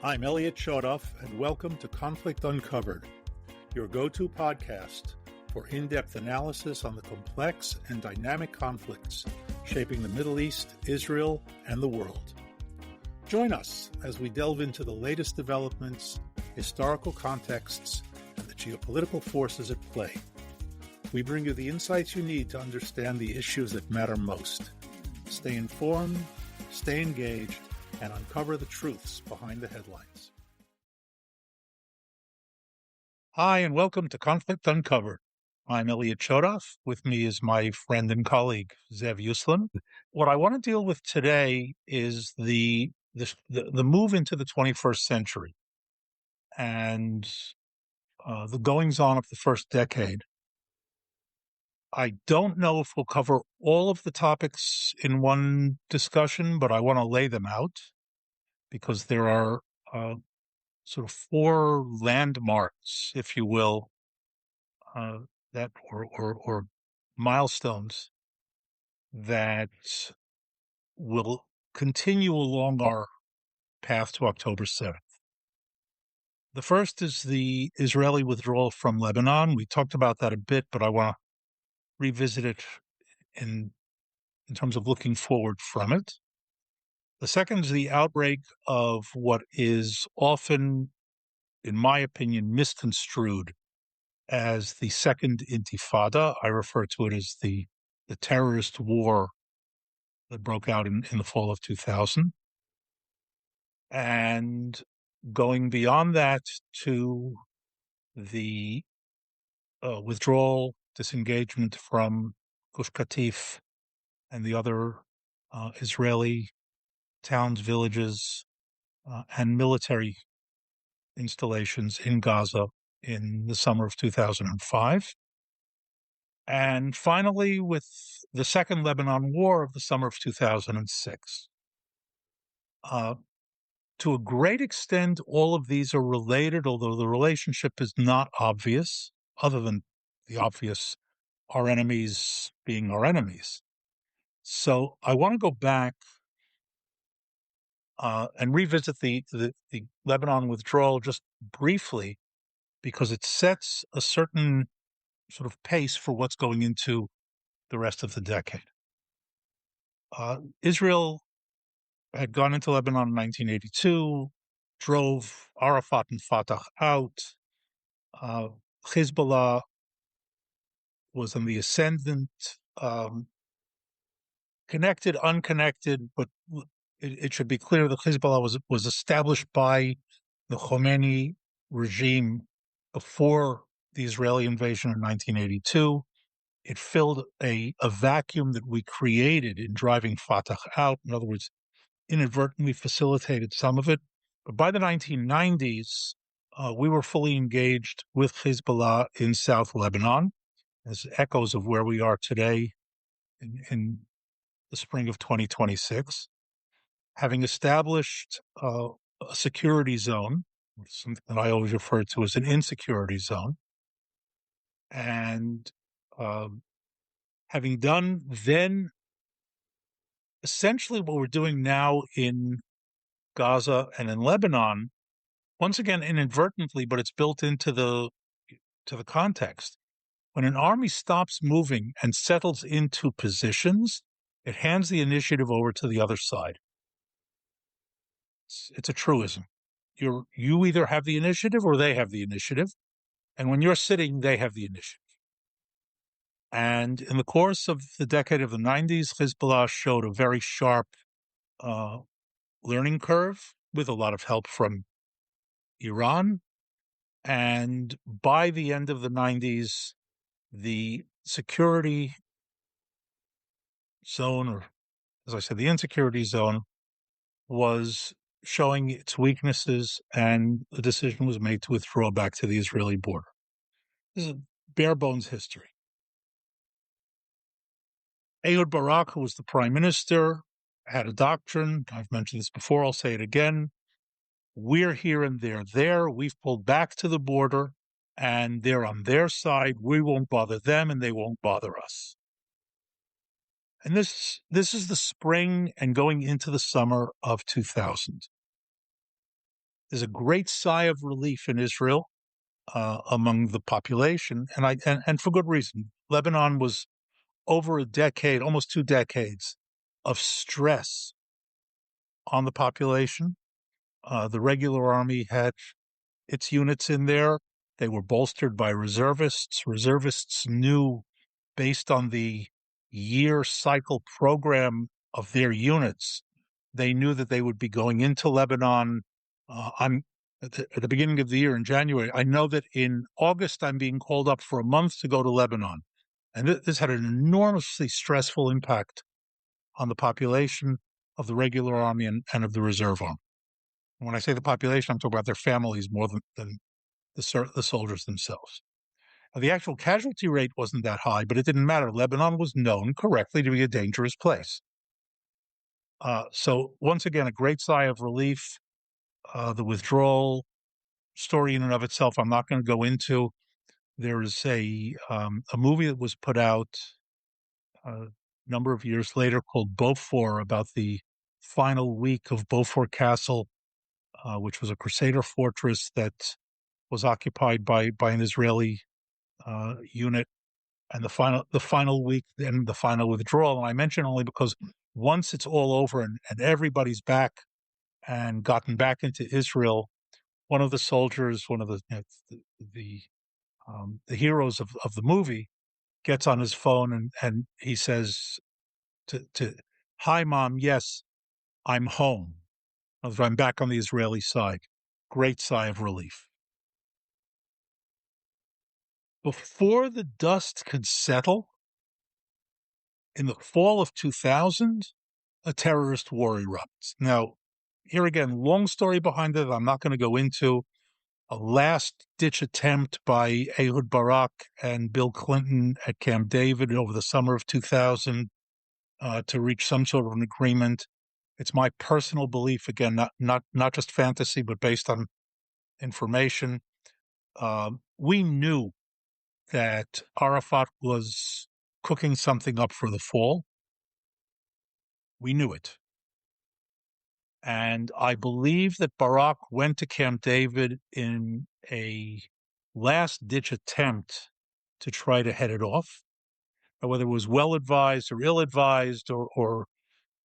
I'm Elliot Chodoff, and welcome to Conflict Uncovered, your go-to podcast for in-depth analysis on the complex and dynamic conflicts shaping the Middle East, Israel, and the world. Join us as we delve into the latest developments, historical contexts, and the geopolitical forces at play. We bring you the insights you need to understand the issues that matter most. Stay informed, stay engaged, and uncover the truths behind the headlines. Hi, and welcome to Conflict Uncovered. I'm Elliot Chodoff. With me is my friend and colleague, Zev Uslan. What I want to deal with today is the move into the 21st century and the goings-on of the first decade. I don't know if we'll cover all of the topics in one discussion, but I want to lay them out because there are sort of four landmarks, if you will, that or milestones that will continue along our path to October 7th. The first is the Israeli withdrawal from Lebanon. We talked about that a bit, but I want to revisit it in terms of looking forward from it. The second is the outbreak of what is often, in my opinion, misconstrued as the Second Intifada. I refer to it as the terrorist war that broke out in the fall of 2000. And going beyond that to the withdrawal, disengagement from Gush Katif and the other Israeli towns, villages, and military installations in Gaza in the summer of 2005. And finally, with the Second Lebanon War of the summer of 2006. To a great extent, all of these are related, although the relationship is not obvious, other than the obvious, our enemies being our enemies. So I want to go back and revisit the Lebanon withdrawal just briefly, because it sets a certain sort of pace for what's going into the rest of the decade. Israel had gone into Lebanon in 1982, drove Arafat and Fatah out. Hezbollah was on the ascendant, connected, unconnected, but it should be clear that Hezbollah was established by the Khomeini regime before the Israeli invasion in 1982. It filled a vacuum that we created in driving Fatah out. In other words, inadvertently facilitated some of it. But by the 1990s, we were fully engaged with Hezbollah in South Lebanon, as echoes of where we are today in the spring of 2026, having established a security zone, something that I always refer to as an insecurity zone, and having done then essentially what we're doing now in Gaza and in Lebanon, once again inadvertently, but it's built into the context. When an army stops moving and settles into positions, it hands the initiative over to the other side. It's a truism. You either have the initiative or they have the initiative, and when you're sitting, they have the initiative. And in the course of the decade of the 90s, Hezbollah showed a very sharp learning curve with a lot of help from Iran. And by the end of the 90s, the security zone, or as I said, the insecurity zone, was showing its weaknesses, and the decision was made to withdraw back to the Israeli border. This is a bare bones history. Ehud Barak, who was the prime minister, had a doctrine. I've mentioned this before. I'll say it again. We're here and they're there. We've pulled back to the border and they're on their side. We won't bother them and they won't bother us. And this is the spring and going into the summer of 2000. there's a great sigh of relief in Israel among the population, and for good reason. Lebanon was over a decade, almost 2 decades, of stress on the population. The regular army had its units in there. They were bolstered by reservists. Reservists knew, based on the year cycle program of their units, they knew that they would be going into Lebanon. I'm at the beginning of the year in January. I know that in August I'm being called up for a month to go to Lebanon, and this had an enormously stressful impact on the population of the regular army and of the reserve army. And when I say the population, I'm talking about their families more than the soldiers themselves. Now, the actual casualty rate wasn't that high, but it didn't matter. Lebanon was known correctly to be a dangerous place. So once again, a great sigh of relief. The withdrawal story in and of itself, I'm not going to go into. There is a movie that was put out a number of years later called Beaufort, about the final week of Beaufort Castle, which was a Crusader fortress that was occupied by an Israeli unit, and the final week, then the final withdrawal. And I mention only because once it's all over and everybody's back and gotten back into Israel, one of the soldiers, one of the heroes of the movie, gets on his phone and he says to "Hi, Mom. Yes, I'm home. I'm back on the Israeli side." Great sigh of relief. Before the dust could settle, in the fall of 2000, a terrorist war erupts. Now, here again, long story behind it. I'm not going to go into. A last-ditch attempt by Ehud Barak and Bill Clinton at Camp David over the summer of 2000 to reach some sort of an agreement. It's my personal belief, again, not just fantasy, but based on information. We knew that Arafat was cooking something up for the fall. We knew it. And I believe that Barak went to Camp David in a last-ditch attempt to try to head it off. Whether it was well-advised or ill-advised or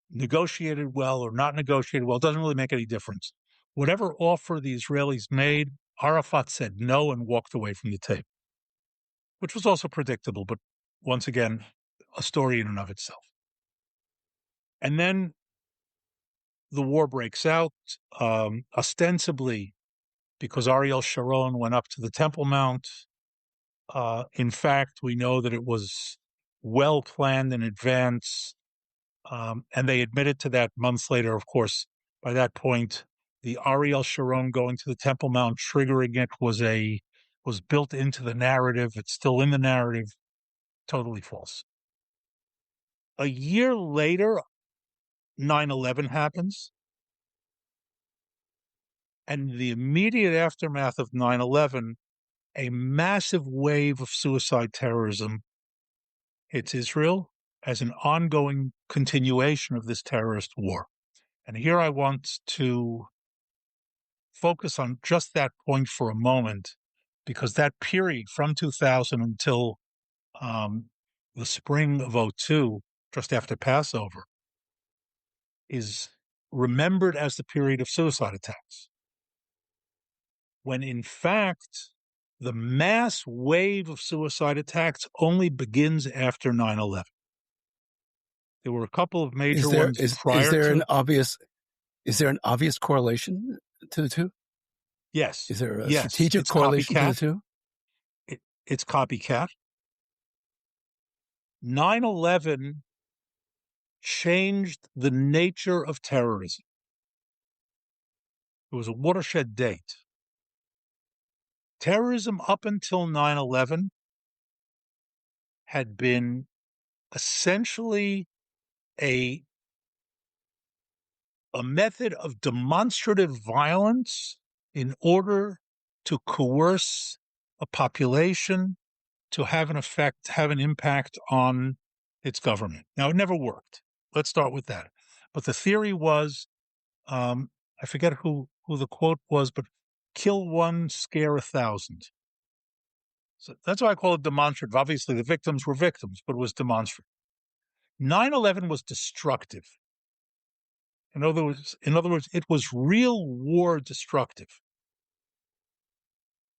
negotiated well or not negotiated well, doesn't really make any difference. Whatever offer the Israelis made, Arafat said no and walked away from the table, which was also predictable, but once again, a story in and of itself. And then the war breaks out, ostensibly because Ariel Sharon went up to the Temple Mount. In fact, we know that it was well planned in advance, and they admitted to that months later. Of course, by that point, the Ariel Sharon going to the Temple Mount, triggering it, was built into the narrative. It's still in the narrative. Totally false. A year later, 9/11 happens. And the immediate aftermath of 9/11, a massive wave of suicide terrorism hits Israel as an ongoing continuation of this terrorist war. And here I want to focus on just that point for a moment, because that period from 2000 until the spring of '02, just after Passover, is remembered as the period of suicide attacks, when in fact the mass wave of suicide attacks only begins after 9/11. There were a couple of major ones prior to. Is there an obvious correlation to the two? Yes. Is there a yes, strategic correlation to the two? It's copycat. 9/11 changed the nature of terrorism. It was a watershed date. Terrorism up until 9/11 had been essentially a method of demonstrative violence in order to coerce a population to have an impact on its government. Now, it never worked. Let's start with that. But the theory was, I forget who who the quote was, but kill one, scare 1,000. So that's why I call it demonstrative. Obviously, the victims were victims, but it was demonstrative. 9/11 was destructive. In other words, it was real war destructive.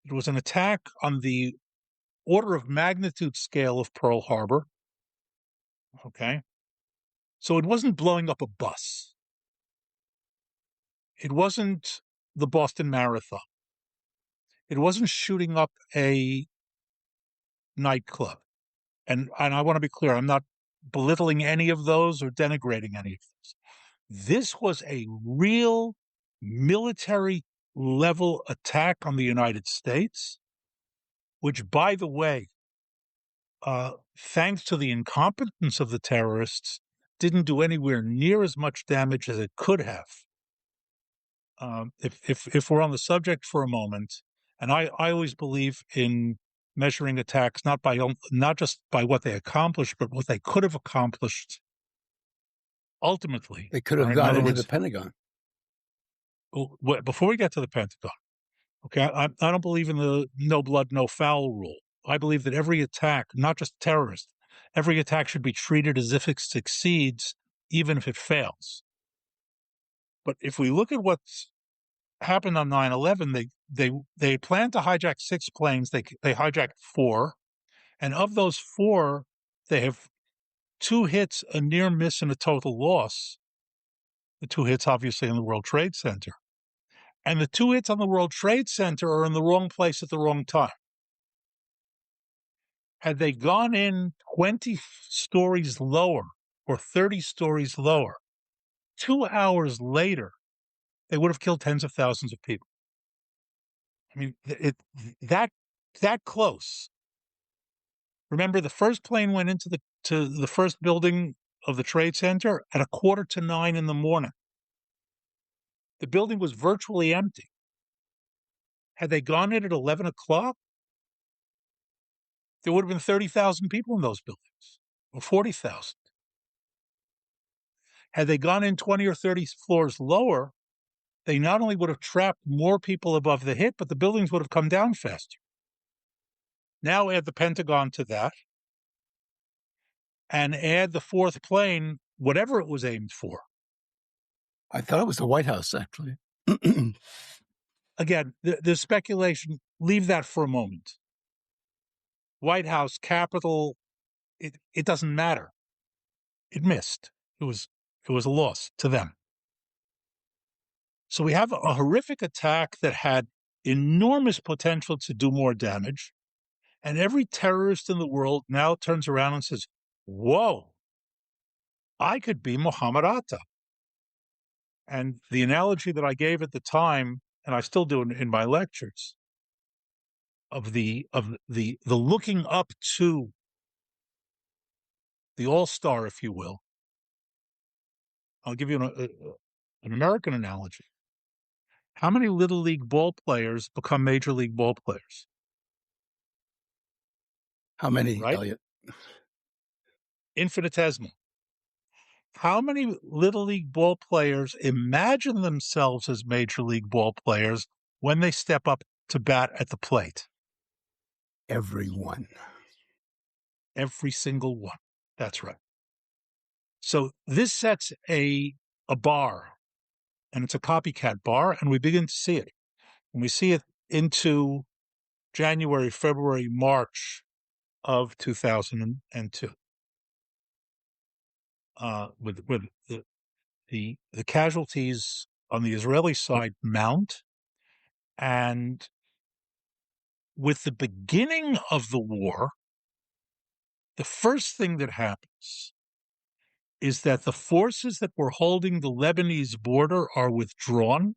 It was an attack on the order of magnitude scale of Pearl Harbor. Okay. So it wasn't blowing up a bus. It wasn't the Boston Marathon. It wasn't shooting up a nightclub. And I want to be clear, I'm not belittling any of those or denigrating any of those. This was a real military level attack on the United States, which, by the way, thanks to the incompetence of the terrorists, didn't do anywhere near as much damage as it could have. If we're on the subject for a moment, and I always believe in measuring attacks not just by what they accomplished, but what they could have accomplished ultimately. They could have Right? gone into the Pentagon. Before we get to the Pentagon, okay, I don't believe in the no blood, no foul rule. I believe that every attack, not just terrorist, every attack should be treated as if it succeeds, even if it fails. But if we look at what's happened on 9/11, they planned to hijack 6 planes. They hijacked 4, and of those 4, they have 2 hits, a near miss, and a total loss. The 2 hits, obviously, in the World Trade Center, and the 2 hits on the World Trade Center are in the wrong place at the wrong time. Had they gone in 20 stories lower or 30 stories lower, 2 hours later, they would have killed tens of thousands of people. I mean, that close. Remember, the first plane went into the first building of the Trade Center at 8:45 in the morning. The building was virtually empty. Had they gone in at 11 o'clock, there would have been 30,000 people in those buildings, or 40,000. Had they gone in 20 or 30 floors lower, they not only would have trapped more people above the hit, but the buildings would have come down faster. Now add the Pentagon to that, and add the 4th plane, whatever it was aimed for. I thought it was the White House, actually. Again, there's speculation. Leave that for a moment. White House, Capitol, it doesn't matter. It missed. It was a loss to them. So we have a horrific attack that had enormous potential to do more damage. And every terrorist in the world now turns around and says, whoa, I could be Muhammad Atta. And the analogy that I gave at the time, and I still do in my lectures, of the looking up to the all-star, if you will. I'll give you an American analogy. How many Little League ball players become Major League ball players? How many, right? Elliot? Infinitesimal. How many Little League ball players imagine themselves as Major League ball players when they step up to bat at the plate? Everyone. Every single one. That's right. So this sets a bar, and it's a copycat bar, and we begin to see it. And we see it into January, February, March of 2002. With the casualties on the Israeli side mount, and with the beginning of the war, the first thing that happens is that the forces that were holding the Lebanese border are withdrawn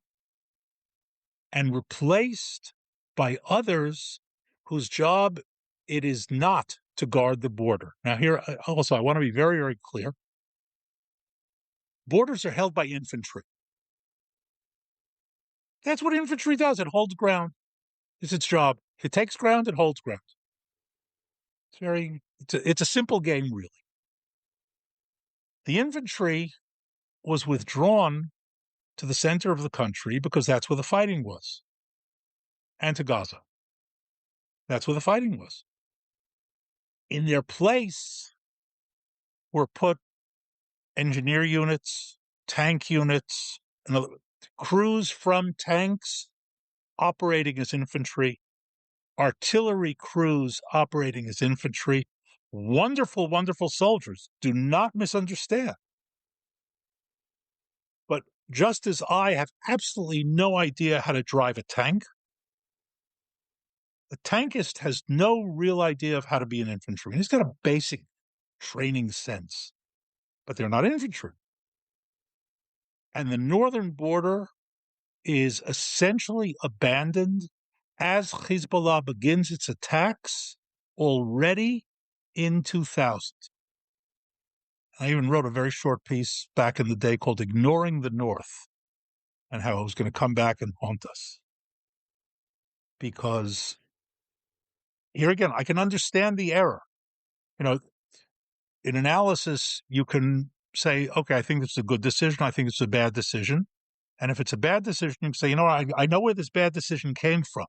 and replaced by others whose job it is not to guard the border. Now, here also, I want to be very, very clear. Borders are held by infantry. That's what infantry does. It holds ground. It's its job. It takes ground, it holds ground. It's a simple game, really. The infantry was withdrawn to the center of the country because that's where the fighting was, and to Gaza. That's where the fighting was. In their place were put engineer units, tank units, crews from tanks operating as infantry, artillery crews operating as infantry. Wonderful, wonderful soldiers. Do not misunderstand. But just as I have absolutely no idea how to drive a tank, the tankist has no real idea of how to be an infantryman. He's got a basic training sense, but they're not infantry. And the northern border is essentially abandoned as Hezbollah begins its attacks already in 2000. I even wrote a very short piece back in the day called Ignoring the North and how it was going to come back and haunt us. Because here again, I can understand the error. In analysis, you can say, okay, I think it's a good decision. I think it's a bad decision. And if it's a bad decision, you can say, I know where this bad decision came from.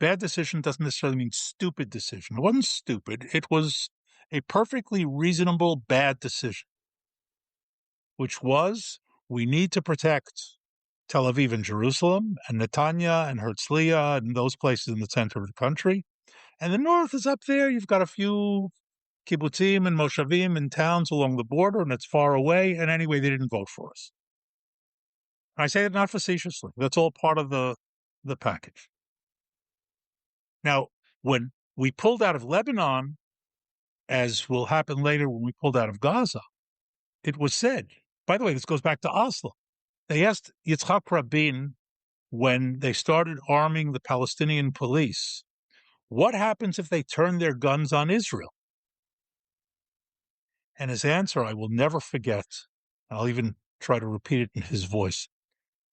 Bad decision doesn't necessarily mean stupid decision. It wasn't stupid. It was a perfectly reasonable bad decision, which was we need to protect Tel Aviv and Jerusalem and Netanya and Herzliya and those places in the center of the country. And the north is up there. You've got a few kibbutzim and moshavim and towns along the border, and it's far away. And anyway, they didn't vote for us. I say that not facetiously. That's all part of the package. Now, when we pulled out of Lebanon, as will happen later when we pulled out of Gaza, it was said, by the way, this goes back to Oslo. They asked Yitzhak Rabin when they started arming the Palestinian police, what happens if they turn their guns on Israel? And his answer, I will never forget. I'll even try to repeat it in his voice.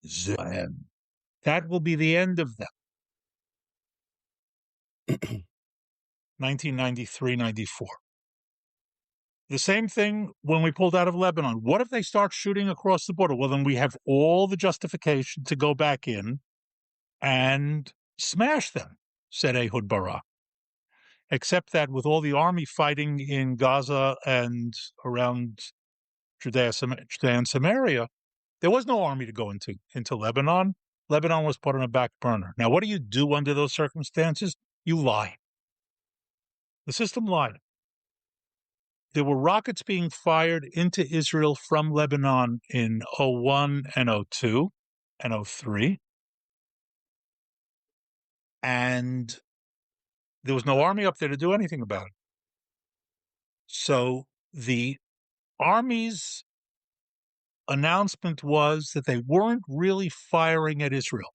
That will be the end of them. 1993, 94. The same thing when we pulled out of Lebanon. What if they start shooting across the border? Well, then we have all the justification to go back in and smash them, said Ehud Barak. Except that with all the army fighting in Gaza and around Judea and Samaria, there was no army to go into Lebanon. Lebanon was put on a back burner. Now, what do you do under those circumstances? You lie. The system lied. There were rockets being fired into Israel from Lebanon in 01 and 02 and 03. And there was no army up there to do anything about it. So the army's announcement was that they weren't really firing at Israel.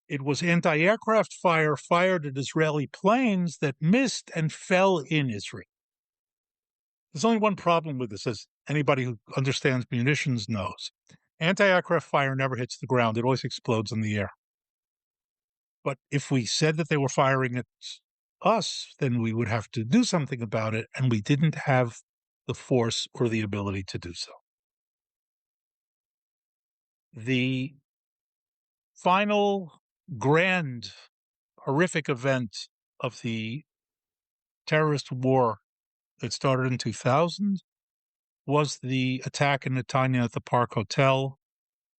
It was anti-aircraft fire fired at Israeli planes that missed and fell in Israel. There's only one problem with this, as anybody who understands munitions knows. Anti-aircraft fire never hits the ground. It always explodes in the air. But if we said that they were firing at us, then we would have to do something about it, and we didn't have the force or the ability to do so. The final grand, horrific event of the terrorist war that started in 2000 was the attack in Netanya at the Park Hotel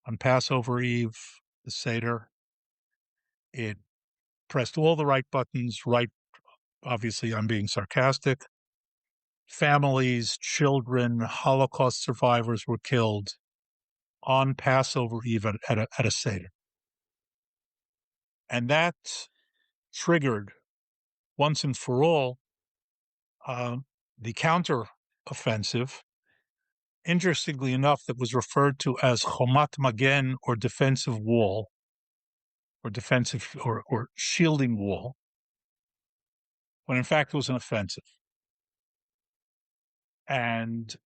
on Passover Eve, the Seder. It pressed all the right buttons, right, obviously I'm being sarcastic. Families, children, Holocaust survivors were killed on Passover Eve at a Seder. And that triggered, once and for all, the counter-offensive, interestingly enough, that was referred to as Chomat Magen, or defensive wall, or defensive or shielding wall, when in fact it was an offensive. And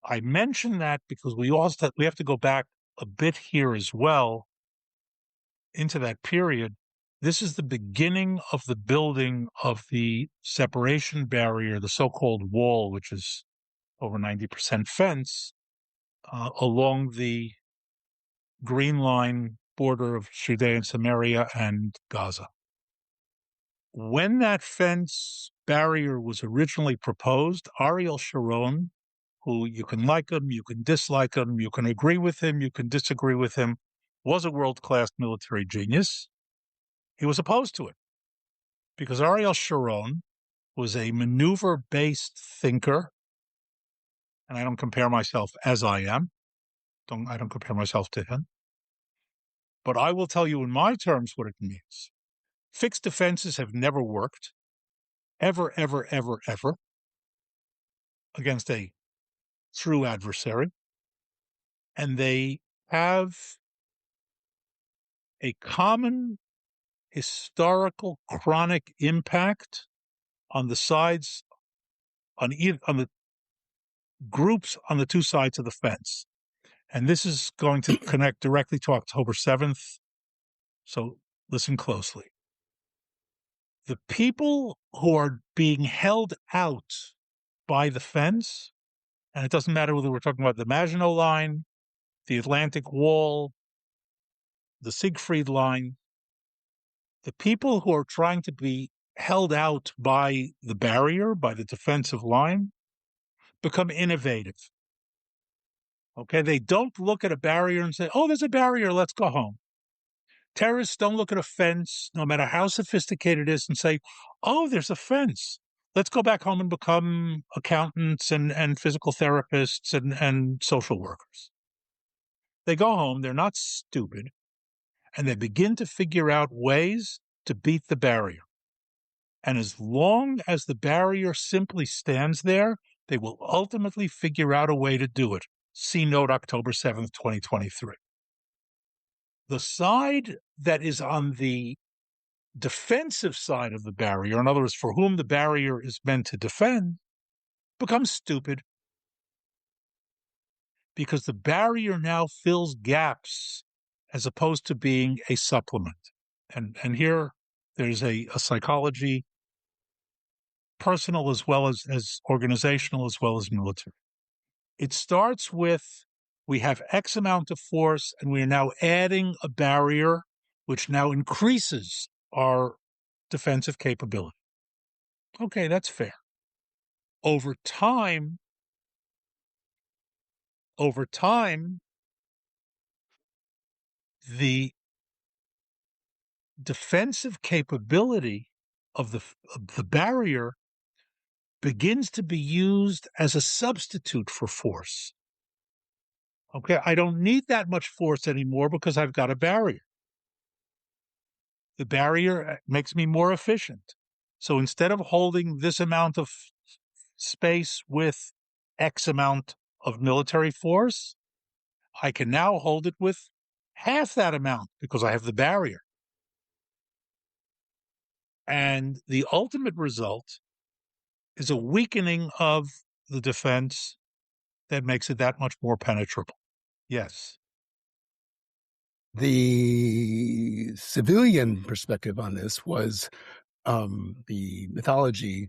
I mention that because we have to go back a bit here as well into that period. This is the beginning of the building of the separation barrier, the so-called wall, which is over 90% fence, along the Green Line border of Judea and Samaria and Gaza. When that fence barrier was originally proposed, Ariel Sharon, who you can like him, you can dislike him, you can agree with him, you can disagree with him, was a world-class military genius. He was opposed to it because Ariel Sharon was a maneuver-based thinker, and I don't compare myself as I am. I don't compare myself to him. But I will tell you in my terms what it means. Fixed defenses have never worked, ever, ever, ever, ever, against a true adversary. And they have a common historical chronic impact on the sides, on the groups on the two sides of the fence. And this is going to connect directly to October 7th. So listen closely. The people who are being held out by the fence, and it doesn't matter whether we're talking about the Maginot Line, the Atlantic Wall, the Siegfried Line, the people who are trying to be held out by the barrier, by the defensive line, become innovative. Okay, they don't look at a barrier and say, oh, there's a barrier, let's go home. Terrorists don't look at a fence, no matter how sophisticated it is, and say, oh, there's a fence. Let's go back home and become accountants and physical therapists and social workers. They go home, they're not stupid, and they begin to figure out ways to beat the barrier. And as long as the barrier simply stands there, they will ultimately figure out a way to do it. See note October 7th, 2023. The side that is on the defensive side of the barrier, in other words, for whom the barrier is meant to defend, becomes stupid because the barrier now fills gaps as opposed to being a supplement. And here there's a psychology, personal as well as organizational as well as military. It starts with we have X amount of force and we are now adding a barrier which now increases our defensive capability. Okay, that's fair. Over time, the defensive capability of the barrier begins to be used as a substitute for force. Okay, I don't need that much force anymore because I've got a barrier. The barrier makes me more efficient. So instead of holding this amount of space with X amount of military force, I can now hold it with half that amount because I have the barrier. And the ultimate result is a weakening of the defense that makes it that much more penetrable. Yes. The civilian perspective on this was the mythology,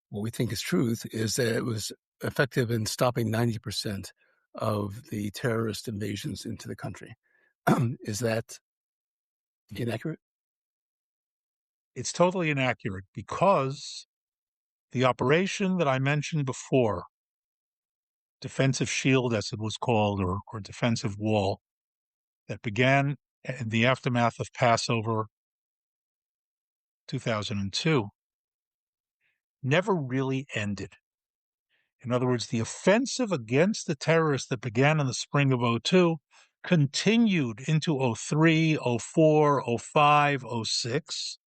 what we think is truth, is that it was effective in stopping 90% of the terrorist invasions into the country. Is that inaccurate? It's totally inaccurate because the operation that I mentioned before, defensive shield as it was called, or defensive wall, that began in the aftermath of Passover 2002, never really ended. In other words, the offensive against the terrorists that began in the spring of 2002 continued into 2003, 2004, 2005, 2006,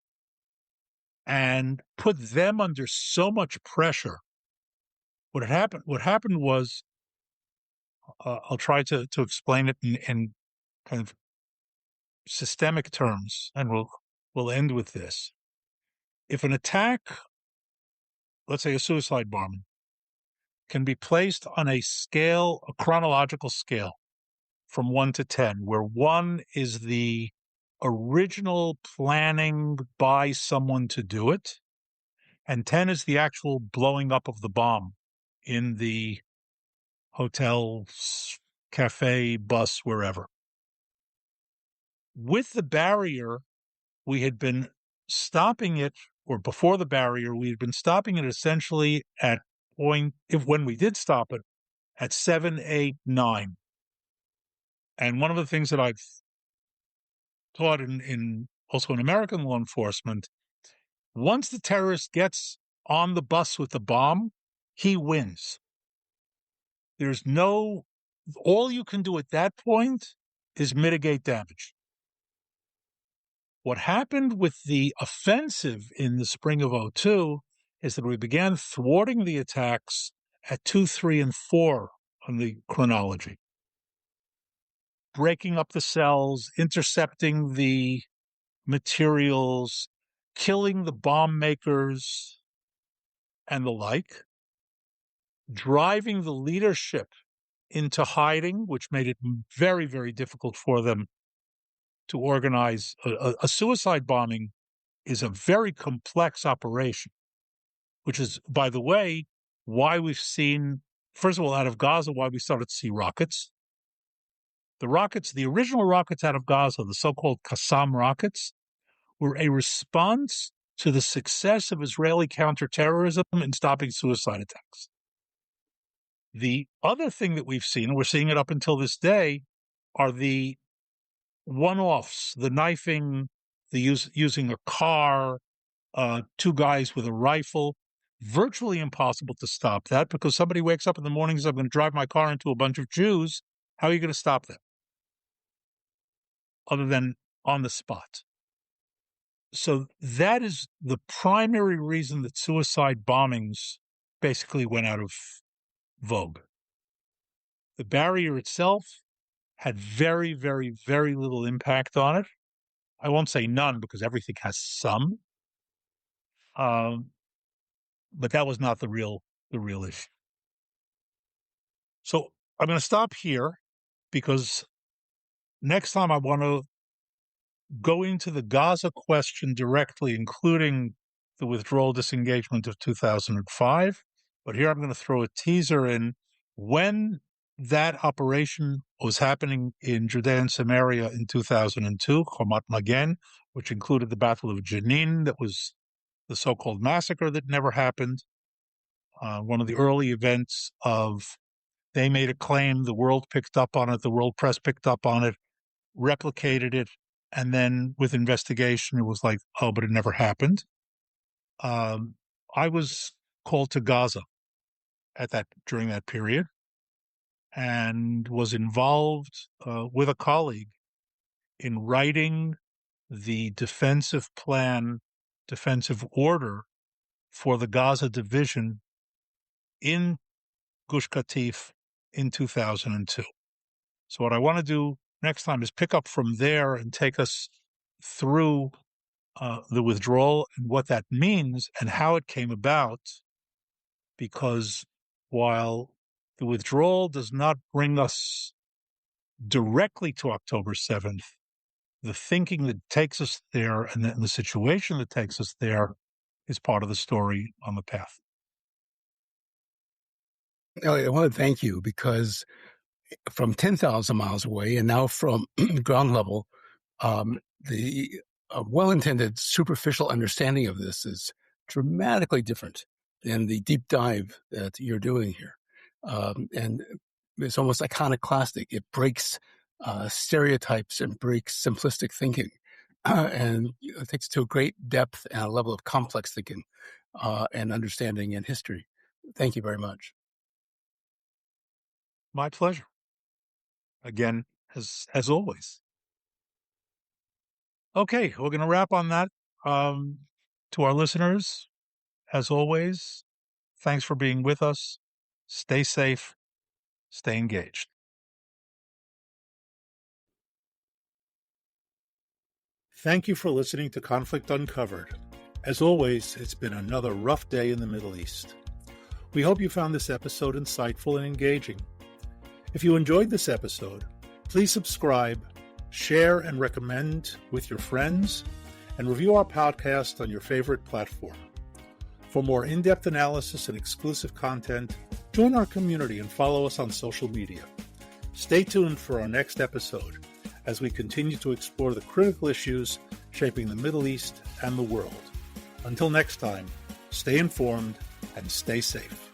and put them under so much pressure. What happened was, I'll try to explain it in kind of systemic terms, and we'll end with this. If an attack, let's say a suicide bombing, can be placed on a scale, a chronological scale, from 1 to 10, where 1 is the original planning by someone to do it, and 10 is the actual blowing up of the bomb in the hotel cafe, bus, wherever. With the barrier, we had been stopping it, or before the barrier, we had been stopping it essentially at when we did stop it, at 7, 8, 9. And one of the things that I've taught also in American law enforcement, once the terrorist gets on the bus with the bomb, he wins. All you can do at that point is mitigate damage. What happened with the offensive in the spring of 2002 is that we began thwarting the attacks at 2, 3, and 4 on the chronology. Breaking up the cells, intercepting the materials, killing the bomb makers, and the like, driving the leadership into hiding, which made it very, very difficult for them to organize. A suicide bombing is a very complex operation, which is, by the way, why we've seen, first of all, out of Gaza, why we started to see rockets. The original rockets out of Gaza, the so-called Qassam rockets, were a response to the success of Israeli counterterrorism in stopping suicide attacks. The other thing that we've seen, and we're seeing it up until this day, are the one-offs, the knifing, using a car, 2 guys with a rifle. Virtually impossible to stop that, because somebody wakes up in the morning and says, I'm going to drive my car into a bunch of Jews. How are you going to stop that? Other than on the spot. So that is the primary reason that suicide bombings basically went out of vogue. The barrier itself had very, very, very little impact on it. I won't say none, because everything has some. But that was not the real issue. So I'm going to stop here, because next time I want to go into the Gaza question directly, including the withdrawal disengagement of 2005. But here I'm going to throw a teaser in. When that operation was happening in Judea and Samaria in 2002, Chomat Magen, which included the Battle of Jenin, that was the so-called massacre that never happened. One of the early events they made a claim, the world picked up on it, the world press picked up on it, replicated it, and then with investigation, it was like, oh, but it never happened. I was called to Gaza during that period, and was involved with a colleague in writing the defensive order for the Gaza division in Gush Katif in 2002. So what I want to do next time is pick up from there and take us through the withdrawal and what that means and how it came about, because while the withdrawal does not bring us directly to October 7th, the thinking that takes us there and the situation that takes us there is part of the story on the path. Elliot, I want to thank you, because from 10,000 miles away and now from ground level, the well-intended superficial understanding of this is dramatically different than the deep dive that you're doing here. And it's almost iconoclastic. It breaks stereotypes and breaks simplistic thinking, and it takes it to a great depth and a level of complex thinking and understanding and history. Thank you very much. My pleasure. Again, as always. Okay, we're going to wrap on that. To our listeners, as always, thanks for being with us. Stay safe. Stay engaged. Thank you for listening to Conflict Uncovered. As always, it's been another rough day in the Middle East. We hope you found this episode insightful and engaging. If you enjoyed this episode, please subscribe, share and recommend with your friends, and review our podcast on your favorite platform. For more in-depth analysis and exclusive content, join our community and follow us on social media. Stay tuned for our next episode as we continue to explore the critical issues shaping the Middle East and the world. Until next time, stay informed and stay safe.